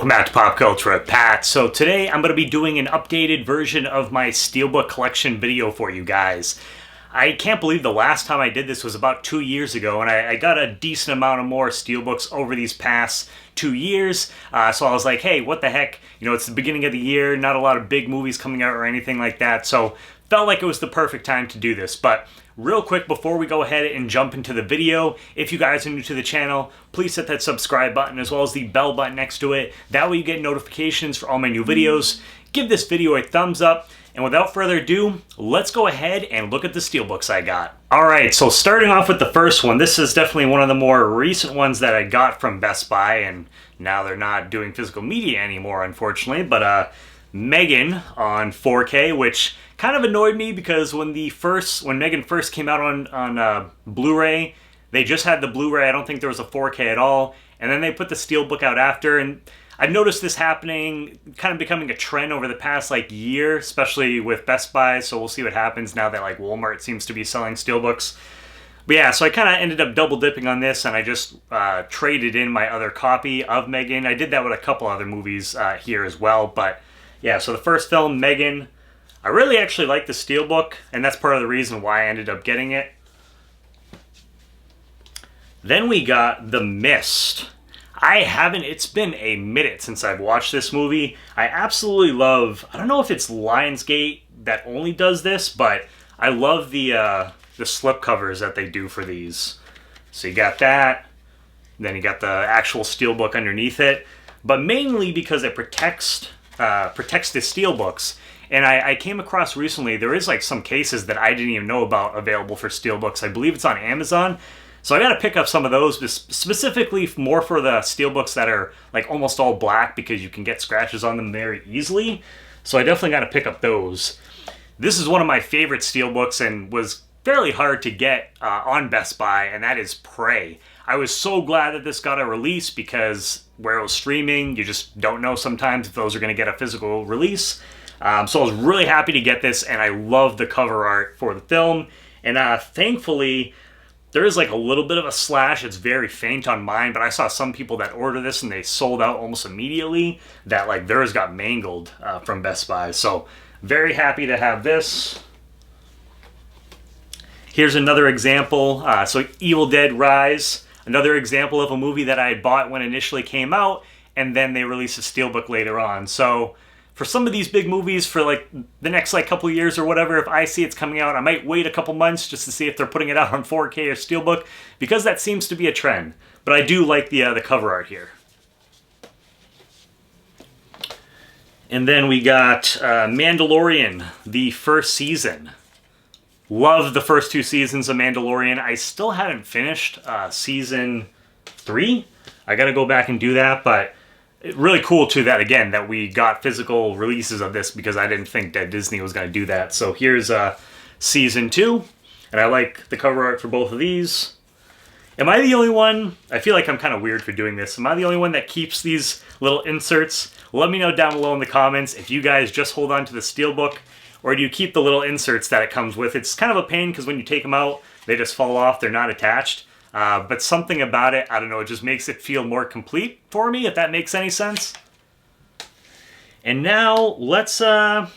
Welcome back to Pop Culture with Pat. So today I'm going to be doing an updated version of my Steelbook Collection video for you guys. I can't believe the last time I did this was about 2 years ago, and I got a decent amount of more Steelbooks over these past 2 years. So I was like, hey, what the heck? You know, it's the beginning of the year, not a lot of big movies coming out or anything like that. So felt like it was the perfect time to do this. But real quick, before we go ahead and jump into the video, if you guys are new to the channel, please hit that subscribe button as well as the bell button next to it. That way you get notifications for all my new videos. Give this video a thumbs up. And without further ado, let's go ahead and look at the Steelbooks I got. Alright, so starting off with the first one, this is definitely one of the more recent ones that I got from Best Buy, and now they're not doing physical media anymore, unfortunately, but Megan on 4K, which kind of annoyed me because when Megan first came out on Blu-ray, they just had the Blu-ray. I don't think there was a 4K at all, and then they put the Steelbook out after, and I've noticed this happening, kind of becoming a trend over the past year, especially with Best Buy, so we'll see what happens now that Walmart seems to be selling Steelbooks. But yeah, so I kind of ended up double dipping on this, and I just traded in my other copy of Megan. I did that with a couple other movies here as well, but yeah, so the first film, Megan, I really actually like the Steelbook, and that's part of the reason why I ended up getting it. Then we got The Mist. It's been a minute since I've watched this movie. I absolutely love, I don't know if it's Lionsgate that only does this, but I love the slip covers that they do for these. So you got that, then you got the actual Steelbook underneath it, but mainly because it protects the Steelbooks. And I came across recently, there is some cases that I didn't even know about available for Steelbooks. I believe it's on Amazon. So I got to pick up some of those, specifically more for the Steelbooks that are almost all black, because you can get scratches on them very easily. So I definitely got to pick up those. This is one of my favorite Steelbooks and was fairly hard to get on Best Buy, and that is Prey. I was so glad that this got a release, because where it was streaming, you just don't know sometimes if those are going to get a physical release. So I was really happy to get this, and I love the cover art for the film. And thankfully, there is a little bit of a slash. It's very faint on mine, but I saw some people that order this and they sold out almost immediately, that theirs got mangled from Best Buy. So very happy to have this. Here's another example. So Evil Dead Rise, another example of a movie that I bought when it initially came out, and then they released a Steelbook later on. So for some of these big movies, for the next couple of years or whatever, if I see it's coming out, I might wait a couple months just to see if they're putting it out on 4K or Steelbook, because that seems to be a trend. But I do like the cover art here. And then we got Mandalorian, the first season. Love the first 2 seasons of Mandalorian. I still haven't finished season 3. I gotta go back and do that, but really cool too that we got physical releases of this, because I didn't think that Disney was going to do that. So here's season 2, and I like the cover art for both of these. Am I the only one? I feel like I'm kind of weird for doing this. Am I the only one that keeps these little inserts? Let me know down below in the comments if you guys just hold on to the Steelbook, or do you keep the little inserts that it comes with. It's kind of a pain because when you take them out, they just fall off. They're not attached. But something about it, I don't know, it just makes it feel more complete for me, if that makes any sense. And now, let's go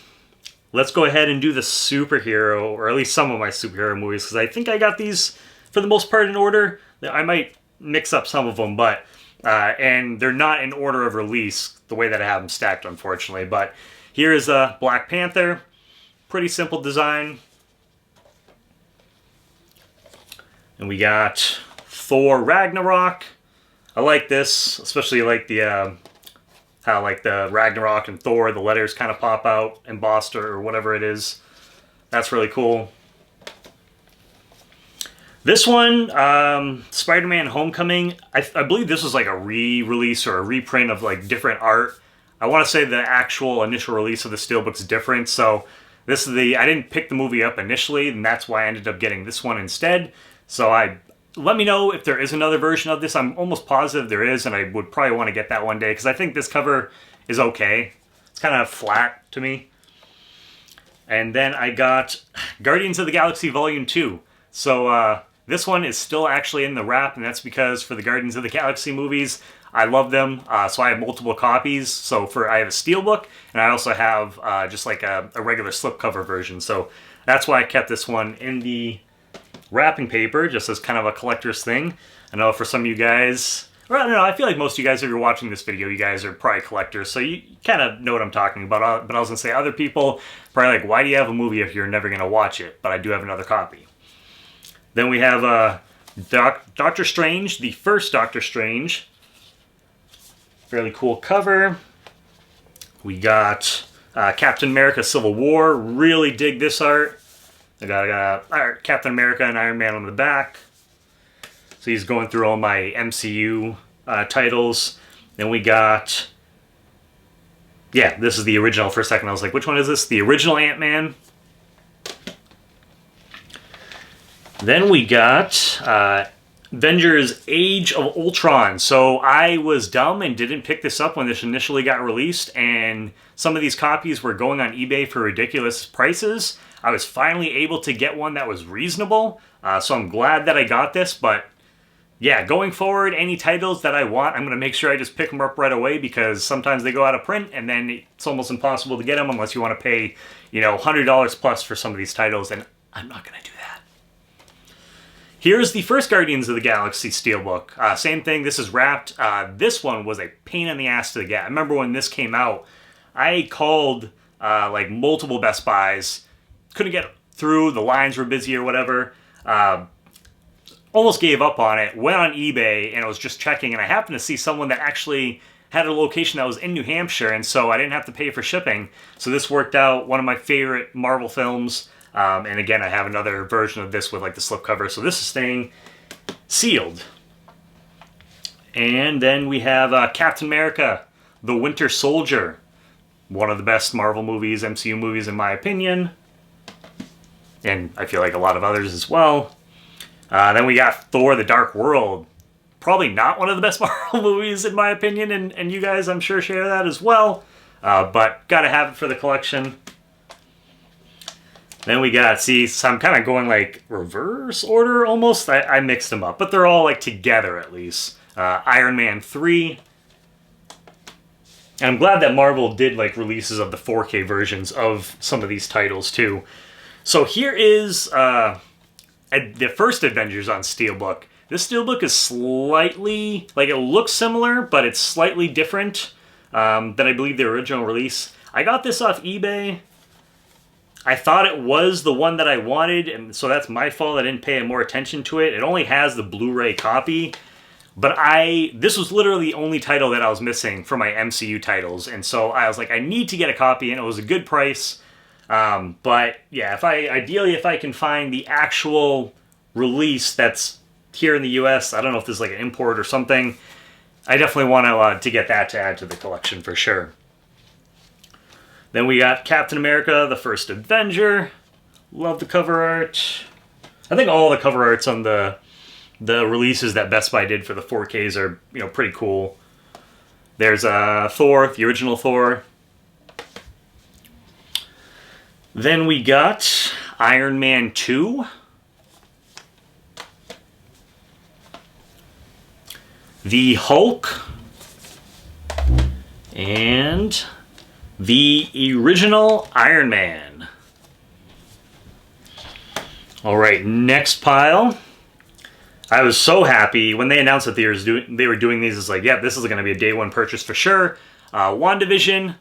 ahead and do the superhero, or at least some of my superhero movies, because I think I got these, for the most part, in order. I might mix up some of them, but, and they're not in order of release, the way that I have them stacked, unfortunately. But here's Black Panther. Pretty simple design. And we got Thor Ragnarok. I like this, especially the how the Ragnarok and Thor, the letters kind of pop out, embossed or whatever it is. That's really cool. This one, Spider-Man Homecoming, I believe this was a re-release or a reprint of different art. I want to say the actual initial release of the Steelbook's different, so this is I didn't pick the movie up initially, and that's why I ended up getting this one instead. So let me know if there is another version of this. I'm almost positive there is, and I would probably want to get that one day, because I think this cover is okay. It's kind of flat to me. And then I got Guardians of the Galaxy Volume 2. So this one is still actually in the wrap, and that's because for the Guardians of the Galaxy movies, I love them, so I have multiple copies. So I have a Steelbook, and I also have just like a regular slipcover version. So that's why I kept this one in the wrapping paper, just as kind of a collector's thing. I know for some of you guys, well, I don't know, I feel like most of you guys, if you're watching this video, you guys are probably collectors, so you kind of know what I'm talking about. But I was going to say, other people probably like, why do you have a movie if you're never going to watch it? But I do have another copy. Then we have Doctor Strange, the first Doctor Strange. Fairly cool cover. We got Captain America Civil War. Really dig this art. I got Captain America and Iron Man on the back. So he's going through all my MCU titles. Then we got... Yeah, this is the original. For a second I was like, which one is this? The original Ant-Man. Then we got Avengers Age of Ultron. So I was dumb and didn't pick this up when this initially got released, and some of these copies were going on eBay for ridiculous prices. I was finally able to get one that was reasonable, so I'm glad that I got this. But yeah, going forward, any titles that I want, I'm going to make sure I just pick them up right away, because sometimes they go out of print and then it's almost impossible to get them unless you want to pay, you know, $100 plus for some of these titles, and I'm not going to do that. Here's the first Guardians of the Galaxy Steelbook. Same thing, this is wrapped. This one was a pain in the ass to get. I remember when this came out, I called like multiple Best Buys, couldn't get through, the lines were busy or whatever. Almost gave up on it, went on eBay, and I was just checking, and I happened to see someone that actually had a location that was in New Hampshire, and so I didn't have to pay for shipping. So this worked out. One of my favorite Marvel films. And again, I have another version of this with like the slipcover. So this is staying sealed. And then we have Captain America, The Winter Soldier. One of the best Marvel movies, MCU movies in my opinion. And I feel like a lot of others as well. Then we got Thor, The Dark World. Probably not one of the best Marvel movies in my opinion. And you guys, I'm sure, share that as well. But gotta have it for the collection. Then we got, see, so I'm kind of going like reverse order almost. I mixed them up, but they're all like together at least. Iron Man 3. And I'm glad that Marvel did like releases of the 4K versions of some of these titles too. So here is the first Avengers on Steelbook. This Steelbook is slightly, like it looks similar, but it's slightly different than I believe the original release. I got this off eBay. I thought it was the one that I wanted, and so that's my fault. I didn't pay more attention to it. It only has the Blu-ray copy, but this was literally the only title that I was missing for my MCU titles, and so I was like, I need to get a copy, and it was a good price. But yeah, ideally if I can find the actual release that's here in the US, I don't know if this is like an import or something, I definitely want to get that to add to the collection for sure. Then we got Captain America, the First Avenger. Love the cover art. I think all the cover arts on the releases that Best Buy did for the 4Ks are, you know, pretty cool. There's Thor, the original Thor. Then we got Iron Man 2. The Hulk. And the original Iron Man. Alright, next pile. I was so happy when they announced that they were doing these. It's like, yeah, this is going to be a day one purchase for sure. WandaVision,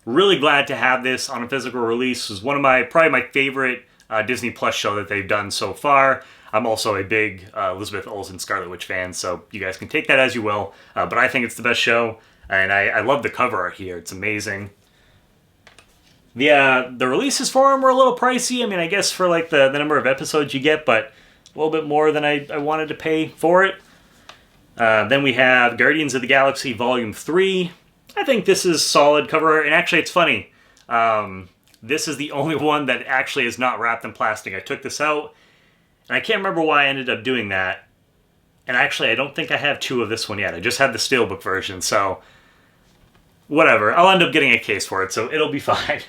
really glad to have this on a physical release. It was one of probably my favorite Disney Plus show that they've done so far. I'm also a big Elizabeth Olsen Scarlet Witch fan, so you guys can take that as you will. But I think it's the best show, and I love the cover art here. It's amazing. The releases for them were a little pricey. I mean, I guess for like the number of episodes you get, but a little bit more than I wanted to pay for it. Then we have Guardians of the Galaxy Volume 3. I think this is solid cover art, and actually it's funny. This is the only one that actually is not wrapped in plastic. I took this out, and I can't remember why I ended up doing that. And actually, I don't think I have two of this one yet. I just had the Steelbook version, so whatever. I'll end up getting a case for it, so it'll be fine.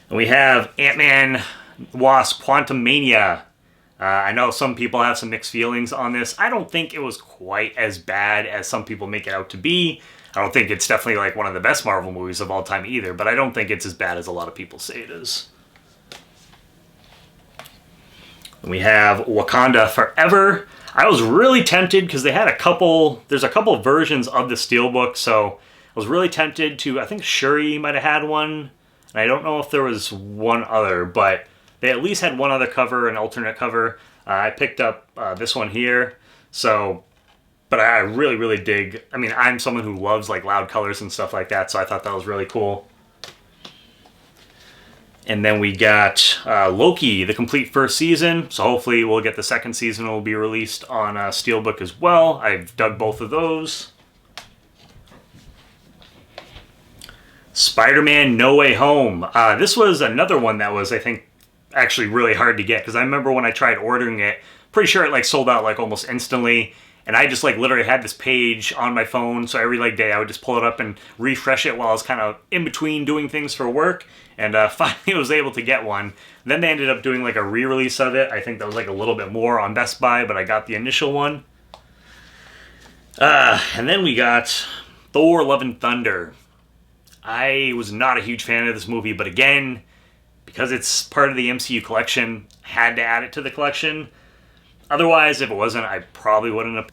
And we have Ant-Man Wasp Quantumania. I know some people have some mixed feelings on this. I don't think it was quite as bad as some people make it out to be. I don't think it's definitely like one of the best Marvel movies of all time either, but I don't think it's as bad as a lot of people say it is. We have Wakanda Forever. I was really tempted because they had there's a couple versions of the Steelbook, so I was really tempted to, I think Shuri might have had one, and I don't know if there was one other, but they at least had one other cover, an alternate cover. I picked up this one here, so, but I really, really dig, I mean, I'm someone who loves like loud colors and stuff like that, so I thought that was really cool. And then we got Loki, the complete first season. So hopefully we'll get the second season will be released on Steelbook as well. I've dug both of those. Spider-Man No Way Home. This was another one that was, I think, actually really hard to get. Because I remember when I tried ordering it, pretty sure it like sold out like almost instantly. And I just like literally had this page on my phone, so every like day I would just pull it up and refresh it while I was kind of in between doing things for work. And finally I was able to get one. Then they ended up doing like a re-release of it. I think that was like a little bit more on Best Buy, but I got the initial one. And then we got Thor Love and Thunder. I was not a huge fan of this movie, but again, because it's part of the MCU collection, I had to add it to the collection. Otherwise, if it wasn't, I probably wouldn't have.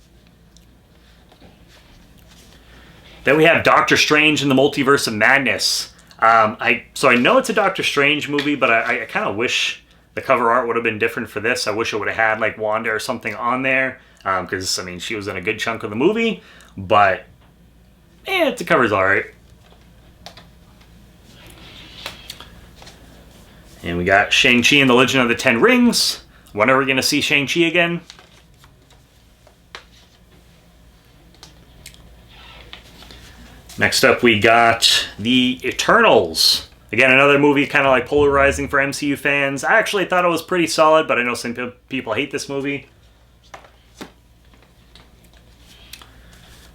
Then we have Doctor Strange in the Multiverse of Madness. So I know it's a Doctor Strange movie, but I kind of wish the cover art would have been different for this. I wish it would have had like Wanda or something on there, because I mean she was in a good chunk of the movie. But the cover's all right. And we got Shang-Chi and the Legend of the Ten Rings. When are we going to see Shang-Chi again? Next up, we got The Eternals. Again, another movie kind of like polarizing for MCU fans. I actually thought it was pretty solid, but I know some people hate this movie.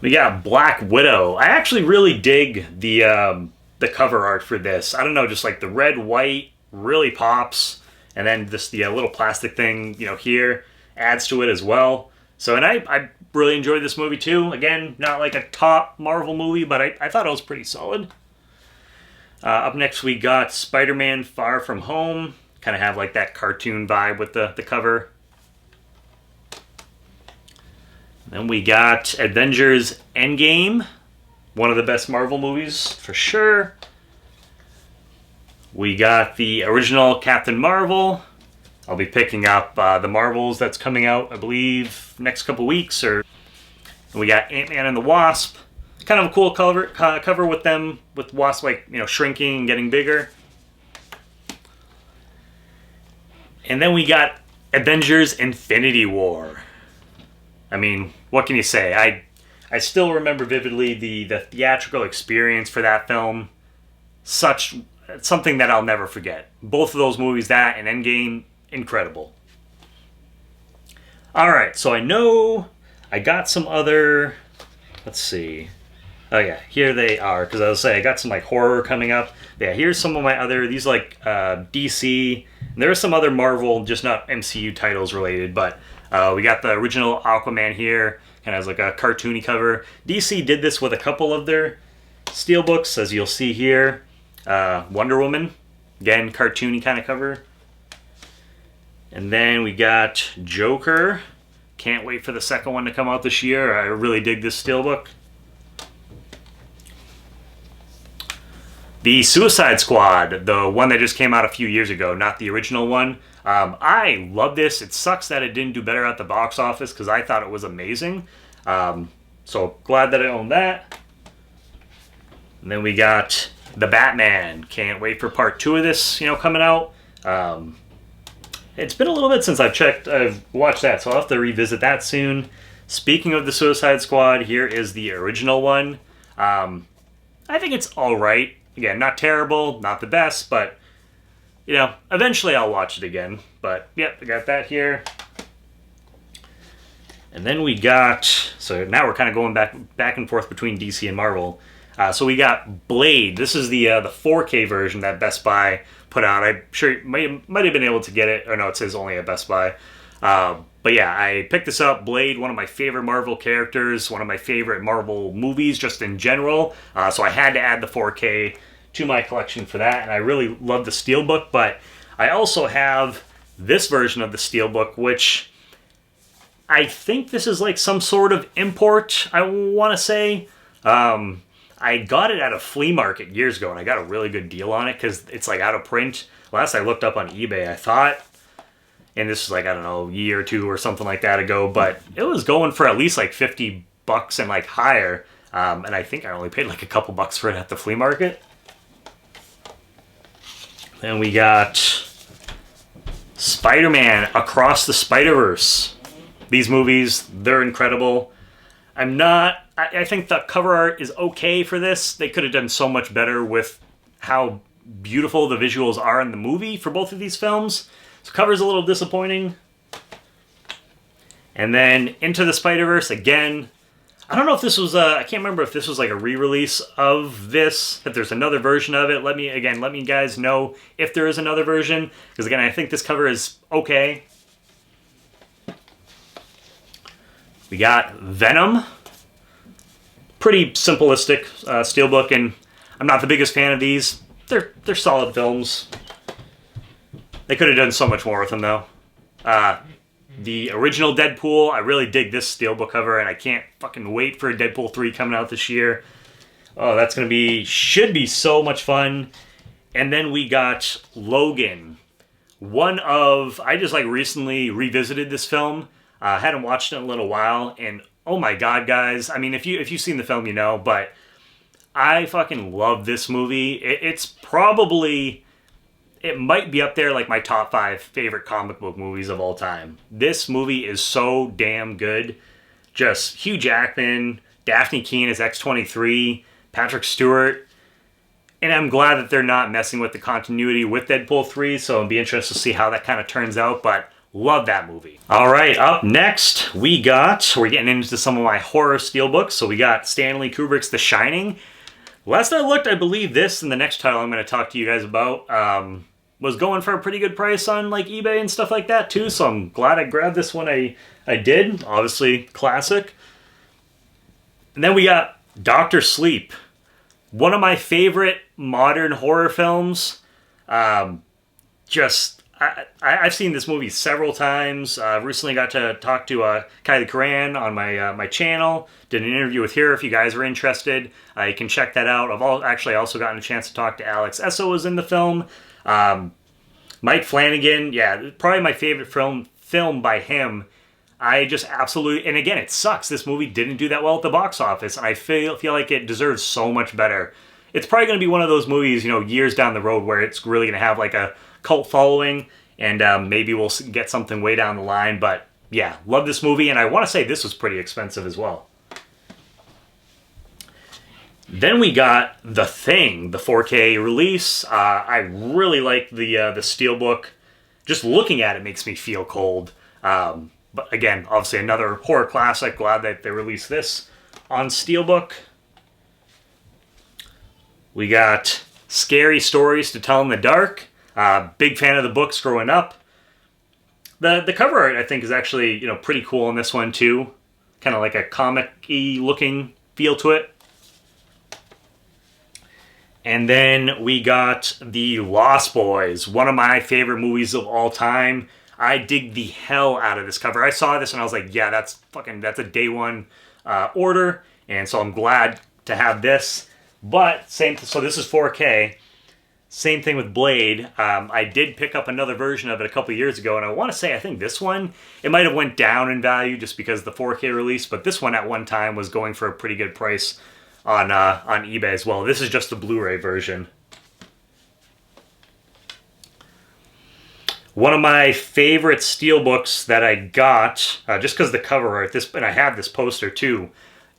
We got Black Widow. I actually really dig the cover art for this. I don't know, just like the red, white really pops. And then just the little plastic thing, you know, here adds to it as well. So, and I really enjoyed this movie too. Again, not like a top Marvel movie, but I thought it was pretty solid. Up next, we got Spider-Man Far From Home. Kind of have like that cartoon vibe with the cover. Then we got Avengers Endgame. One of the best Marvel movies, for sure. We got the original Captain Marvel. I'll be picking up the Marvels that's coming out, I believe, next couple weeks. And we got Ant-Man and the Wasp. Kind of a cool cover with them, with Wasp like, you know, shrinking and getting bigger. And then we got Avengers Infinity War. I mean, what can you say? I still remember vividly the theatrical experience for that film. Something that I'll never forget. Both of those movies, that and Endgame, incredible. Alright, so I know I got some other... Let's see. Oh yeah, here they are. Because I was saying, I got some like horror coming up. Yeah, here's some of my other... These like DC. And there are some other Marvel, just not MCU titles related. But we got the original Aquaman here. Kind of has like a cartoony cover. DC did this with a couple of their Steelbooks, as you'll see here. Wonder Woman, again, cartoony kind of cover. And then we got Joker. Can't wait for the second one to come out this year. I really dig this Steelbook. The Suicide Squad, the one that just came out a few years ago, not the original one. I love this. It sucks that it didn't do better at the box office because I thought it was amazing. So glad that I own that. And then we got The Batman. Can't wait for part 2 of this, you know, coming out. It's been a little bit since I've watched that, so I'll have to revisit that soon. Speaking of the Suicide Squad, here is the original one. I think it's alright. Again, not terrible, not the best, but, you know, eventually I'll watch it again. But, yep, I got that here. And then we got, so now we're kind of going back and forth between DC and Marvel. So we got Blade. This is the 4K version that Best Buy put out. I'm sure you might have been able to get it. Or no, it says only at Best Buy. But yeah, I picked this up. Blade, one of my favorite Marvel characters, one of my favorite Marvel movies just in general. So I had to add the 4K to my collection for that, and I really love the Steelbook, but I also have this version of the Steelbook, which I think this is like some sort of import, I want to say. I got it at a flea market years ago, and I got a really good deal on it because it's like out of print. Last I looked up on eBay, I thought, and this was like, I don't know, a year or two or something like that ago, but it was going for at least like $50 and like higher. And I think I only paid like a couple bucks for it at the flea market. Then we got Spider-Man Across the Spider-Verse. These movies, they're incredible. I think the cover art is okay for this. They could have done so much better with how beautiful the visuals are in the movie for both of these films. So cover's a little disappointing. And then Into the Spider-Verse, again, I don't know if this was I can't remember if this was like a re-release of this, if there's another version of it. Let me guys know if there is another version, because again, I think this cover is okay. We got Venom. Pretty simplistic Steelbook, and I'm not the biggest fan of these. They're solid films. They could have done so much more with them, though. The original Deadpool, I really dig this Steelbook cover, and I can't fucking wait for Deadpool 3 coming out this year. Oh, that's going to be, should be so much fun. And then we got Logan. I just like recently revisited this film. Hadn't watched it in a little while, and oh my god, guys. I mean, if you've seen the film, you know, but I fucking love this movie. It's probably... It might be up there like my top 5 favorite comic book movies of all time. This movie is so damn good. Just Hugh Jackman, Daphne Keane as X-23, Patrick Stewart. And I'm glad that they're not messing with the continuity with Deadpool 3, so I'll be interested to see how that kind of turns out, but love that movie. Alright, up next, we're getting into some of my horror Steelbooks. So we got Stanley Kubrick's The Shining. Last I looked, I believe this and the next title I'm going to talk to you guys about was going for a pretty good price on like eBay and stuff like that too, so I'm glad I grabbed this one. I did. Obviously, classic. And then we got Dr. Sleep. One of my favorite modern horror films. I've seen this movie several times. Recently got to talk to Kylie Coran on my channel. Did an interview with her if you guys are interested. You can check that out. I've actually also gotten a chance to talk to Alex Esso was in the film. Mike Flanagan, yeah, probably my favorite film by him. I just absolutely, and again, it sucks. This movie didn't do that well at the box office, and I feel like it deserves so much better. It's probably going to be one of those movies, you know, years down the road where it's really going to have like a cult following, and maybe we'll get something way down the line. But yeah, love this movie, and I want to say this was pretty expensive as well. Then we got The Thing, the 4K release. I really like the Steelbook. Just looking at it makes me feel cold. But again, obviously another horror classic. Glad that they released this on Steelbook. We got Scary Stories to Tell in the Dark. Big fan of the books growing up. The cover art, I think, is actually, you know, pretty cool in this one too. Kind of like a comic-y looking feel to it. And then we got The Lost Boys, one of my favorite movies of all time. I dig the hell out of this cover. I saw this and I was like, yeah, that's a day one order. And so I'm glad to have this. But so this is 4K. Same thing with Blade. I did pick up another version of it a couple years ago, and I want to say I think this one, it might have went down in value just because of the 4K release, but this one at one time was going for a pretty good price on eBay as well. This is just the Blu-ray version. One of my favorite Steelbooks that I got, just because of the cover art, and I have this poster too,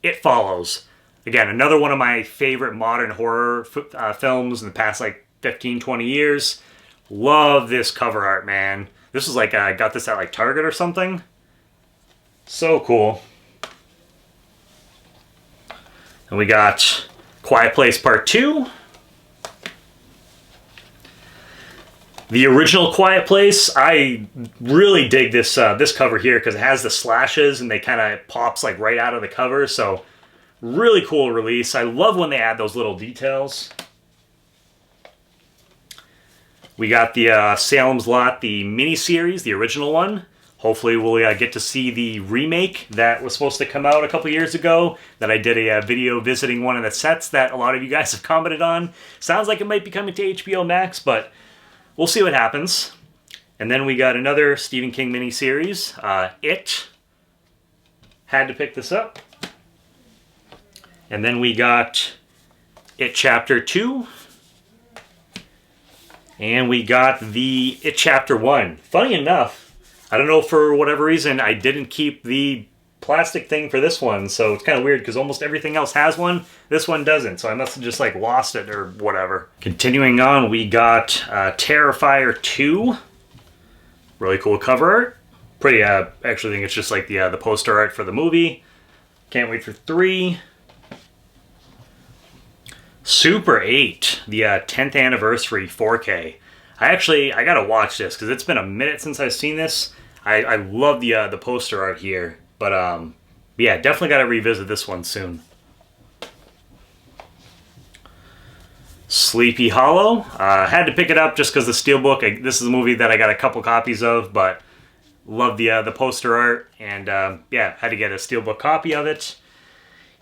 It Follows. Again, another one of my favorite modern horror films in the past like 15, 20 years. Love this cover art, man. This is like, I got this at like Target or something. So cool. And we got Quiet Place Part 2. The original Quiet Place, I really dig this this cover here because it has the slashes and they kind of pops like right out of the cover. So really cool release. I love when they add those little details. We got the Salem's Lot, the miniseries, the original one. Hopefully we'll get to see the remake that was supposed to come out a couple years ago, that I did a video visiting one of the sets that a lot of you guys have commented on. Sounds like it might be coming to HBO Max, but we'll see what happens. And then we got another Stephen King miniseries, It. Had to pick this up. And then we got It Chapter 2. And we got the It Chapter 1. Funny enough, I don't know, for whatever reason, I didn't keep the plastic thing for this one, so it's kind of weird because almost everything else has one. This one doesn't, so I must have just like lost it or whatever. Continuing on, we got Terrifier 2. Really cool cover art. Pretty, I actually think it's just like the poster art for the movie. Can't wait for 3. Super 8, the 10th anniversary 4K. I gotta watch this because it's been a minute since I've seen this. I love the poster art here, but yeah, definitely gotta revisit this one soon. Sleepy Hollow, had to pick it up just because the Steelbook. This is a movie that I got a couple copies of, but love the poster art, and yeah, had to get a Steelbook copy of it.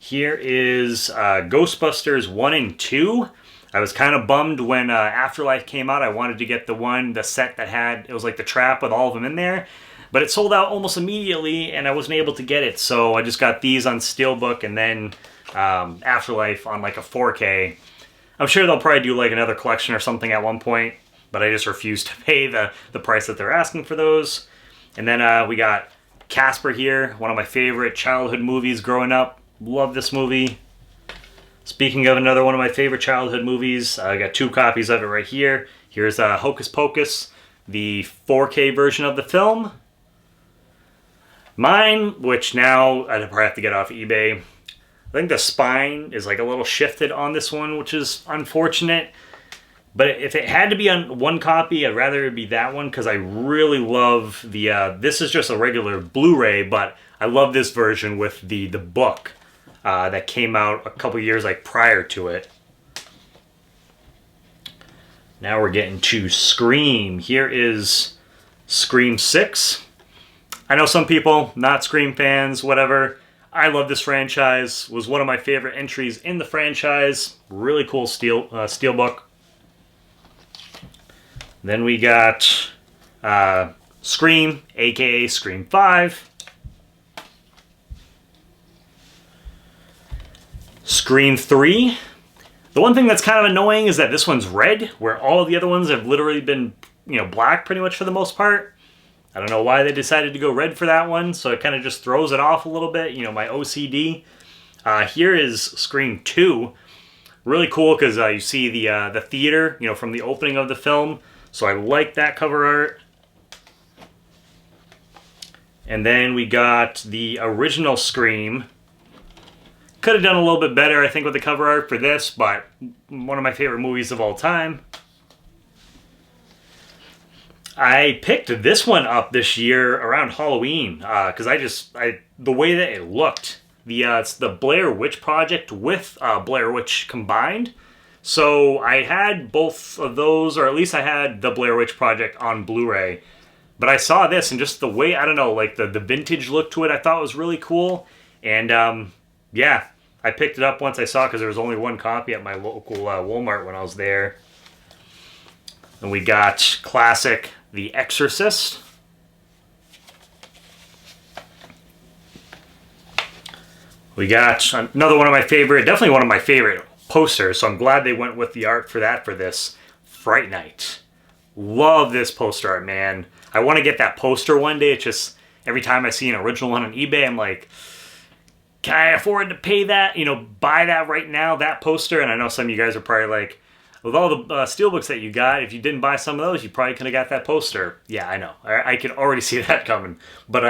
Here is Ghostbusters 1 and 2. I was kind of bummed when Afterlife came out. I wanted to get the set that had, it was like the trap with all of them in there. But it sold out almost immediately, and I wasn't able to get it. So I just got these on Steelbook, and then Afterlife on like a 4K. I'm sure they'll probably do like another collection or something at one point, but I just refuse to pay the price that they're asking for those. And then we got Casper here, one of my favorite childhood movies growing up. Love this movie. Speaking of another one of my favorite childhood movies, I got 2 copies of it right here. Here's Hocus Pocus, the 4K version of the film. Mine, which now I'd probably have to get off eBay. I think the spine is like a little shifted on this one, which is unfortunate. But if it had to be on one copy, I'd rather it be that one because I really love the... this is just a regular Blu-ray, but I love this version with the book. That came out a couple years like prior to it. Now we're getting to Scream. Here is Scream 6. I know some people, not Scream fans, whatever. I love this franchise. Was one of my favorite entries in the franchise. Really cool steelbook. Then we got Scream, aka Scream 5. Scream 3. The one thing that's kind of annoying is that this one's red, where all of the other ones have literally been, black pretty much for the most part. I don't know why they decided to go red for that one, so it kind of just throws it off a little bit, my OCD. Here is Scream 2. Really cool because you see the theater, from the opening of the film. So I like that cover art. And then we got the original Scream. Could have done a little bit better, I think, with the cover art for this, but one of my favorite movies of all time. I picked this one up this year around Halloween because the way that it looked, it's the Blair Witch Project with Blair Witch combined. So I had both of those, or at least I had the Blair Witch Project on Blu-ray. But I saw this, and just the way, I don't know, like the vintage look to it, I thought was really cool. And yeah, I picked it up once I saw it because there was only one copy at my local Walmart when I was there. And we got classic The Exorcist. We got another one of my favorite, definitely one of my favorite posters, so I'm glad they went with the art for that for this. Fright Night. Love this poster art, man. I want to get that poster one day. It's just, every time I see an original one on eBay, I'm like, can I afford to pay that? Buy that right now, that poster. And I know some of you guys are probably like, with all the steelbooks that you got, if you didn't buy some of those, you probably could have got that poster. Yeah, I know. I can already see that coming. But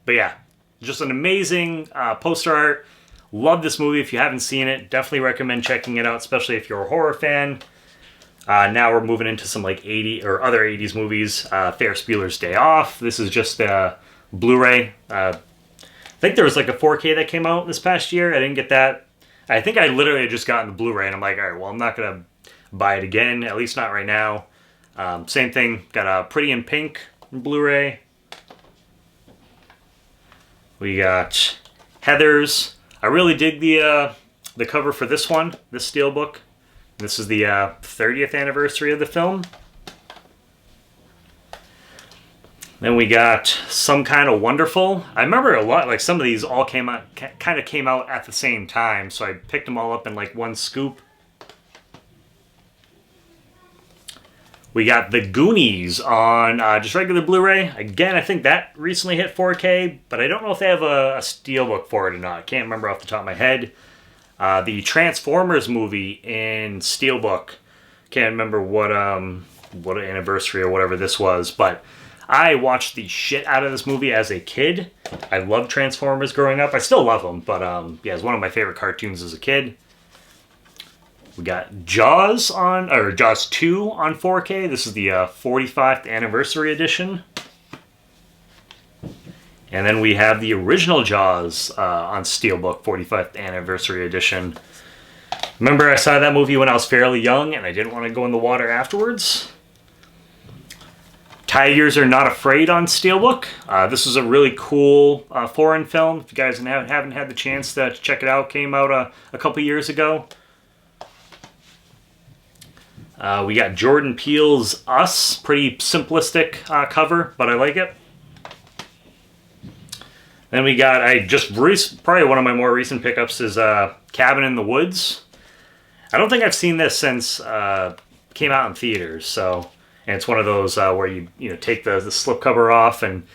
yeah, just an amazing poster art. Love this movie. If you haven't seen it, definitely recommend checking it out, especially if you're a horror fan. Now we're moving into some like 80 or other 80s movies. Ferris Bueller's Day Off. This is just a Blu-ray. I think there was like a 4K that came out this past year. I didn't get that. I think I literally just gotten the Blu-ray and I'm like, all right, well, I'm not going to buy it again, at least not right now. Same thing, got a Pretty in Pink Blu-ray. We got Heathers. I really dig the cover for this one, this Steelbook. This is the 30th anniversary of the film. Then we got Some Kind of Wonderful. I remember a lot, like some of these all came out at the same time, so I picked them all up in like one scoop. We got The Goonies on just regular Blu-ray. Again, I think that recently hit 4K, but I don't know if they have a Steelbook for it or not. I can't remember off the top of my head. The Transformers movie in Steelbook. Can't remember what anniversary or whatever this was, but I watched the shit out of this movie as a kid. I loved Transformers growing up. I still love them, but yeah, it's one of my favorite cartoons as a kid. We got Jaws 2 on 4K. This is the 45th anniversary edition. And then we have the original Jaws on Steelbook, 45th anniversary edition. Remember, I saw that movie when I was fairly young, and I didn't want to go in the water afterwards. Tigers Are Not Afraid on Steelbook. This is a really cool foreign film. If you guys haven't had the chance to check it out, came out a couple years ago. We got Jordan Peele's Us. Pretty simplistic cover, but I like it. Then we got, probably one of my more recent pickups is Cabin in the Woods. I don't think I've seen this since came out in theaters, so, and it's one of those where you take the slipcover off and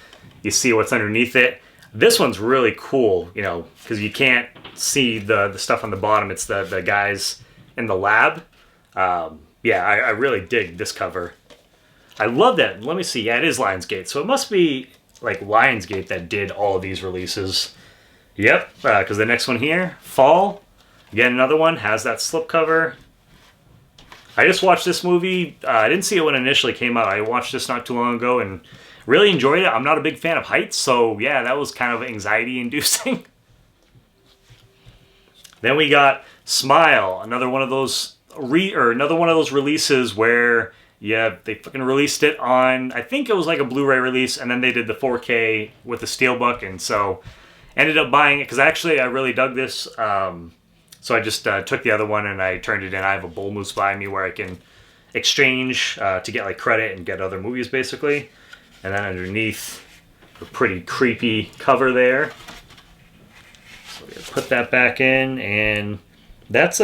you see what's underneath it. This one's really cool, because you can't see the stuff on the bottom. It's the guys in the lab. Yeah, I really dig this cover. I love that. Let me see. Yeah, it is Lionsgate, so it must be like Lionsgate that did all of these releases. Yep, because the next one here, Fall. Again, another one, has that slipcover. I just watched this movie. I didn't see it when it initially came out. I watched this not too long ago and really enjoyed it. I'm not a big fan of heights, so yeah, that was kind of anxiety-inducing. Then we got Smile, another one of those releases where they fucking released it on, I think it was like a Blu-ray release, and then they did the 4K with the Steelbook, and so ended up buying it because actually I really dug this. So I just took the other one and I turned it in. I have a Bull Moose by me where I can exchange to get like credit and get other movies basically. And then underneath, a pretty creepy cover there. So we're gonna put that back in, and that's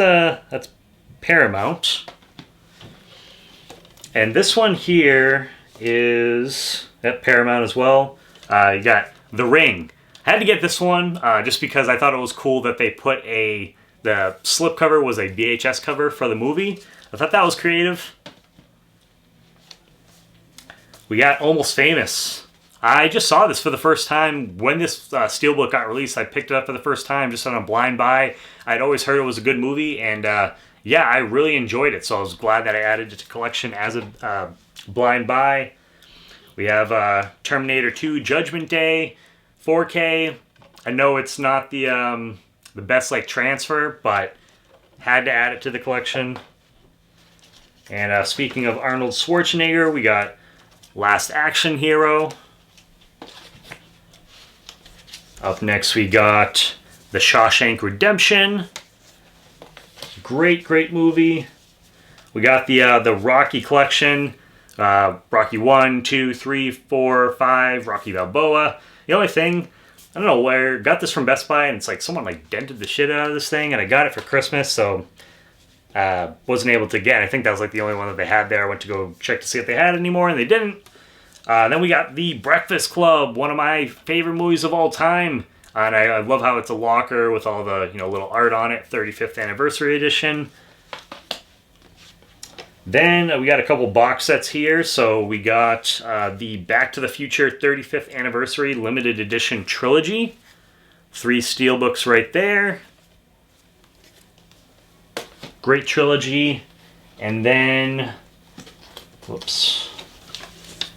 Paramount. And this one here is at Paramount as well. You got The Ring. I had to get this one just because I thought it was cool that they put the slipcover was a VHS cover for the movie. I thought that was creative. We got Almost Famous. I just saw this for the first time when this Steelbook got released. I picked it up for the first time just on a blind buy. I'd always heard it was a good movie, and yeah, I really enjoyed it, so I was glad that I added it to collection as a blind buy. We have Terminator 2 Judgment Day, 4K. I know it's not the best like transfer, but had to add it to the collection. And speaking of Arnold Schwarzenegger, we got Last Action Hero. Up next we got The Shawshank Redemption. Great movie. We got the Rocky collection. Rocky 1, 2, 3, 4, 5, Rocky Balboa. The only thing, I don't know where, got this from Best Buy, and it's like someone like dented the shit out of this thing, and I got it for Christmas, so wasn't able to get it. I think that was like the only one that they had there. I went to go check to see if they had it anymore, and they didn't. Then we got The Breakfast Club, one of my favorite movies of all time. And I love how it's a locker with all the little art on it, 35th anniversary edition. Then we got a couple box sets here. So we got the Back to the Future 35th anniversary limited edition trilogy. 3 Steelbooks right there. Great trilogy. And then, whoops,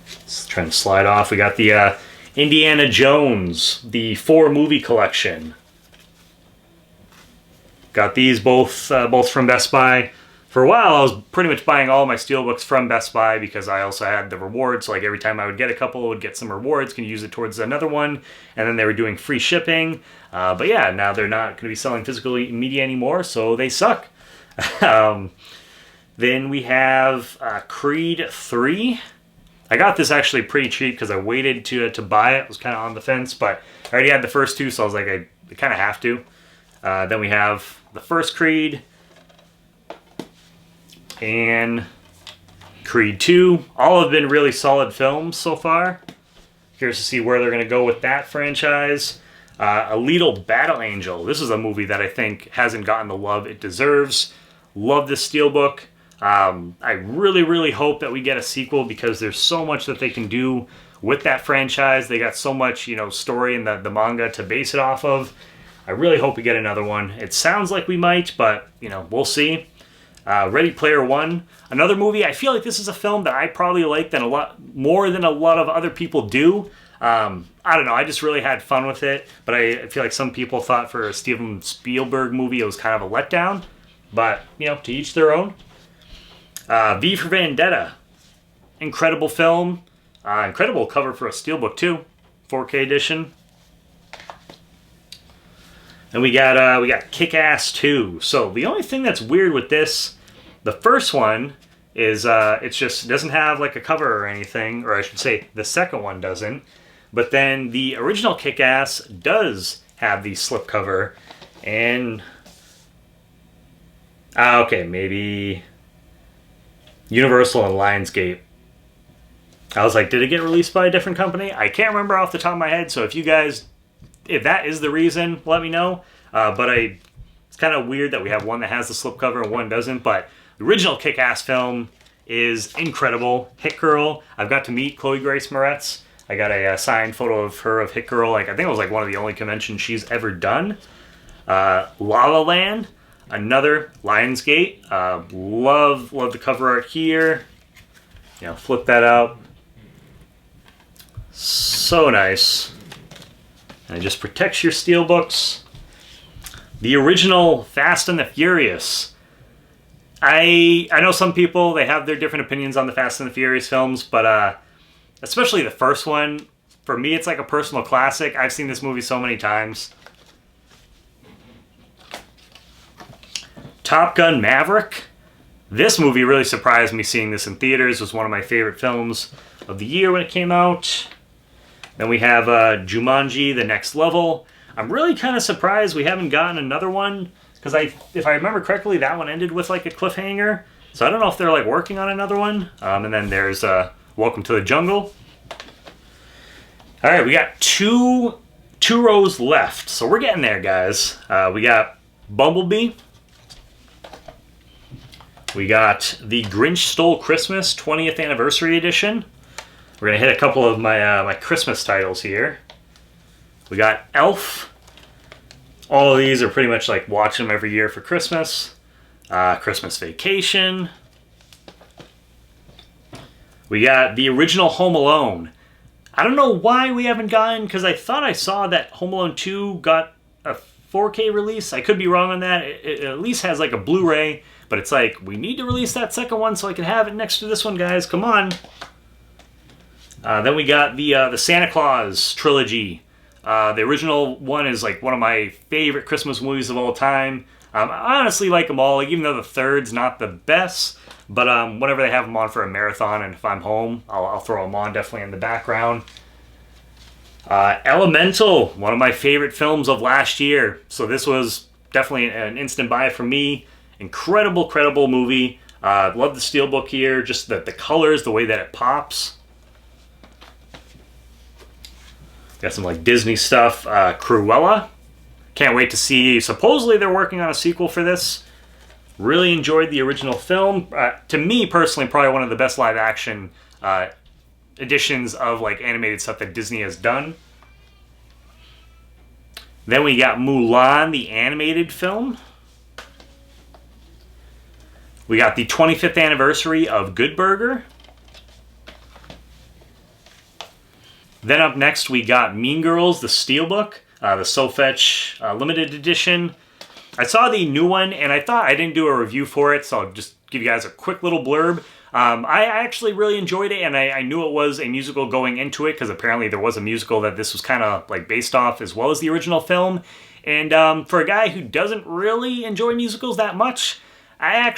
let's try and slide off. We got the Indiana Jones, the 4 movie collection. Got these both from Best Buy. For a while, I was pretty much buying all my Steelbooks from Best Buy because I also had the rewards. So like every time I would get a couple, I would get some rewards, can use it towards another one. And then they were doing free shipping. But yeah, now they're not going to be selling physical media anymore, so they suck. Then we have Creed 3. I got this actually pretty cheap because I waited to buy it. I was kind of on the fence, but I already had the first 2, so I was like, I kind of have to. Then we have the first Creed and Creed 2. All have been really solid films so far. Curious to see where they're going to go with that franchise. Alita Battle Angel. This is a movie that I think hasn't gotten the love it deserves. Love this Steelbook. I really, really hope that we get a sequel because there's so much that they can do with that franchise. They got so much, story in the manga to base it off of. I really hope we get another one. It sounds like we might, but, we'll see. Ready Player One, another movie. I feel like this is a film that I probably like a lot more than a lot of other people do. I don't know. I just really had fun with it, but I feel like some people thought for a Steven Spielberg movie it was kind of a letdown. But to each their own. V for Vendetta, incredible film, incredible cover for a Steelbook too, 4K edition. And we got Kick-Ass 2. So the only thing that's weird with this, the first one is it doesn't have like a cover or anything, or I should say the second one doesn't. But then the original Kick-Ass does have the slipcover, and okay, maybe Universal and Lionsgate. I was like, did it get released by a different company? I can't remember off the top of my head, so if that is the reason, let me know. But it's kind of weird that we have one that has the slipcover and one doesn't, but the original Kick-Ass film is incredible. Hit Girl, I've got to meet Chloe Grace Moretz. I got a signed photo of her of Hit Girl. I think it was like one of the only conventions she's ever done. La La Land, another Lionsgate. Love the cover art here. Flip that out. So nice. And it just protects your Steelbooks. The original Fast and the Furious. I know some people, they have their different opinions on the Fast and the Furious films, but especially the first one, for me it's like a personal classic. I've seen this movie so many times. Top Gun Maverick. This movie really surprised me seeing this in theaters. It was one of my favorite films of the year when it came out. Then we have Jumanji, The Next Level. I'm really kind of surprised we haven't gotten another one, because if I remember correctly, that one ended with like a cliffhanger. So I don't know if they're like working on another one. And then there's Welcome to the Jungle. All right, we got two rows left, so we're getting there, guys. We got Bumblebee. We got The Grinch Stole Christmas 20th Anniversary Edition. We're going to hit a couple of my Christmas titles here. We got Elf. All of these are pretty much like watching them every year for Christmas. Christmas Vacation. We got the original Home Alone. I don't know why we haven't gotten, because I thought I saw that Home Alone 2 got a 4K release. I could be wrong on that. It at least has like a Blu-ray, but it's like, we need to release that second one so I can have it next to this one, guys. Come on. Then we got the Santa Claus trilogy. The original one is like one of my favorite Christmas movies of all time. I honestly like them all, even though the third's not the best. But whenever they have them on for a marathon, and if I'm home, I'll throw them on definitely in the background. Elemental, one of my favorite films of last year. So this was definitely an instant buy for me. Incredible movie. Love the Steelbook here. Just the colors, the way that it pops. Got some like Disney stuff. Cruella. Can't wait to see. Supposedly they're working on a sequel for this. Really enjoyed the original film. To me personally, probably one of the best live action editions of like animated stuff that Disney has done. Then we got Mulan, the animated film. We got the 25th anniversary of Good Burger. Then up next we got Mean Girls, the Steelbook, the SoFetch limited edition. I saw the new one and I thought I didn't do a review for it, so I'll just give you guys a quick little blurb. I actually really enjoyed it, and I knew it was a musical going into it because apparently there was a musical that this was kind of like based off as well as the original film. And for a guy who doesn't really enjoy musicals that much, I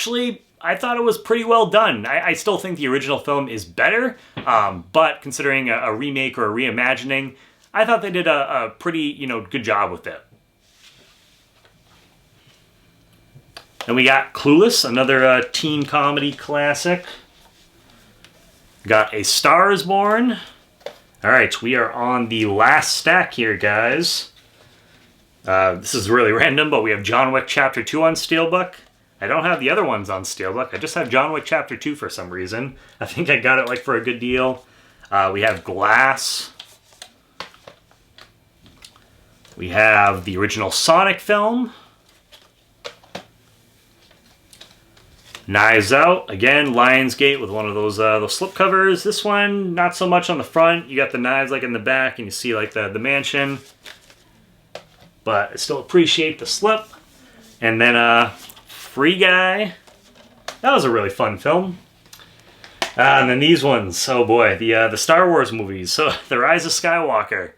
thought it was pretty well done. I still think the original film is better, but considering a remake or a reimagining, I thought they did a pretty, good job with it. Then we got Clueless, another teen comedy classic. Got A Star Is Born. All right, we are on the last stack here, guys. This is really random, but we have John Wick Chapter 2 on Steelbook. I don't have the other ones on Steelbook. I just have John Wick Chapter 2 for some reason. I think I got it like for a good deal. We have Glass. We have the original Sonic film. Knives Out. Again, Lionsgate with one of those slip covers. This one, not so much on the front. You got the knives like in the back and you see like the mansion. But I still appreciate the slip. And then Free Guy. That was a really fun film. And then these ones. Oh boy, the Star Wars movies. So The Rise of Skywalker.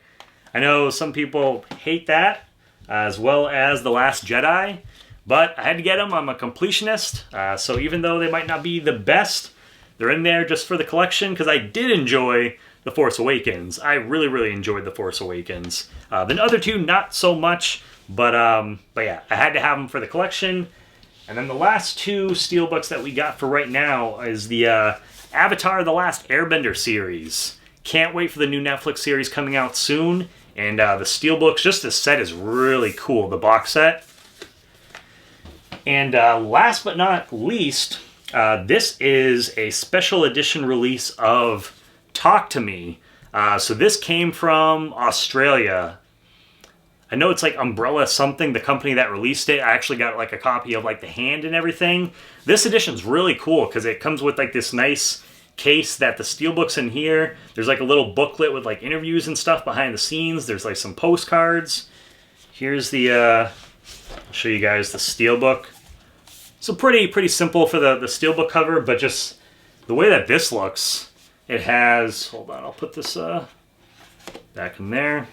I know some people hate that, as well as The Last Jedi. But I had to get them. I'm a completionist. So even though they might not be the best, they're in there just for the collection because I did enjoy The Force Awakens. I really, really enjoyed The Force Awakens. The other two, not so much. But yeah, I had to have them for the collection. And then the last two Steelbooks that we got for right now is the Avatar: The Last Airbender series. Can't wait for the new Netflix series coming out soon. And the Steelbooks, just this set is really cool, the box set. And last but not least, this is a special edition release of Talk to Me. So this came from Australia. I know it's like Umbrella something, the company that released it. I actually got like a copy of like the hand and everything. This edition's really cool because it comes with like this nice case that the Steelbook's in here. There's like a little booklet with like interviews and stuff behind the scenes. There's like some postcards. Here's the, I'll show you guys the Steelbook. So pretty simple for the Steelbook cover, but just the way that this looks, it has, hold on, I'll put this back in there.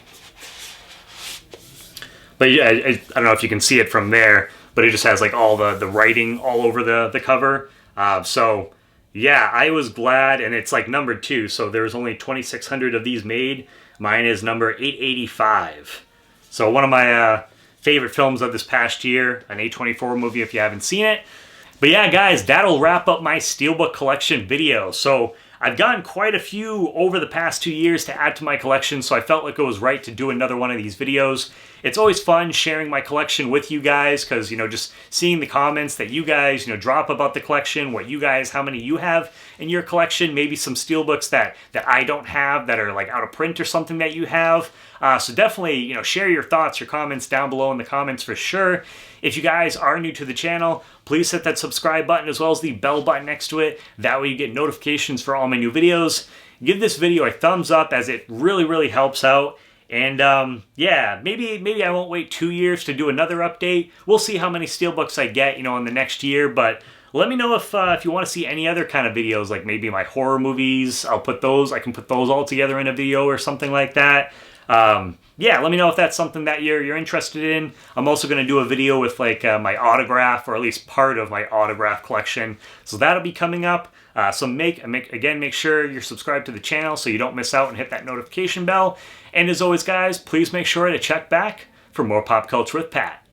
But yeah, I don't know if you can see it from there, but it just has like all the writing all over the cover. So yeah, I was glad, and it's like numbered too, so there's only 2,600 of these made. Mine is number 885. So one of my favorite films of this past year, an A24 movie if you haven't seen it. But yeah, guys, that'll wrap up my Steelbook collection video. So I've gotten quite a few over the past 2 years to add to my collection, so I felt like it was right to do another one of these videos. It's always fun sharing my collection with you guys because, just seeing the comments that you guys, drop about the collection, how many you have in your collection, maybe some Steelbooks that I don't have that are like out of print or something that you have. So definitely, share your thoughts, your comments down below in the comments for sure. If you guys are new to the channel, please hit that subscribe button as well as the bell button next to it. That way you get notifications for all my new videos. Give this video a thumbs up as it really, really helps out. And yeah, maybe I won't wait 2 years to do another update. We'll see how many Steelbooks I get, in the next year. But let me know if you want to see any other kind of videos, like maybe my horror movies. I can put those all together in a video or something like that. Yeah, let me know if that's something that you're interested in. I'm also going to do a video with like my autograph, or at least part of my autograph collection. So that'll be coming up. So make sure you're subscribed to the channel so you don't miss out and hit that notification bell. And as always, guys, please make sure to check back for more Pop Culture with Pat.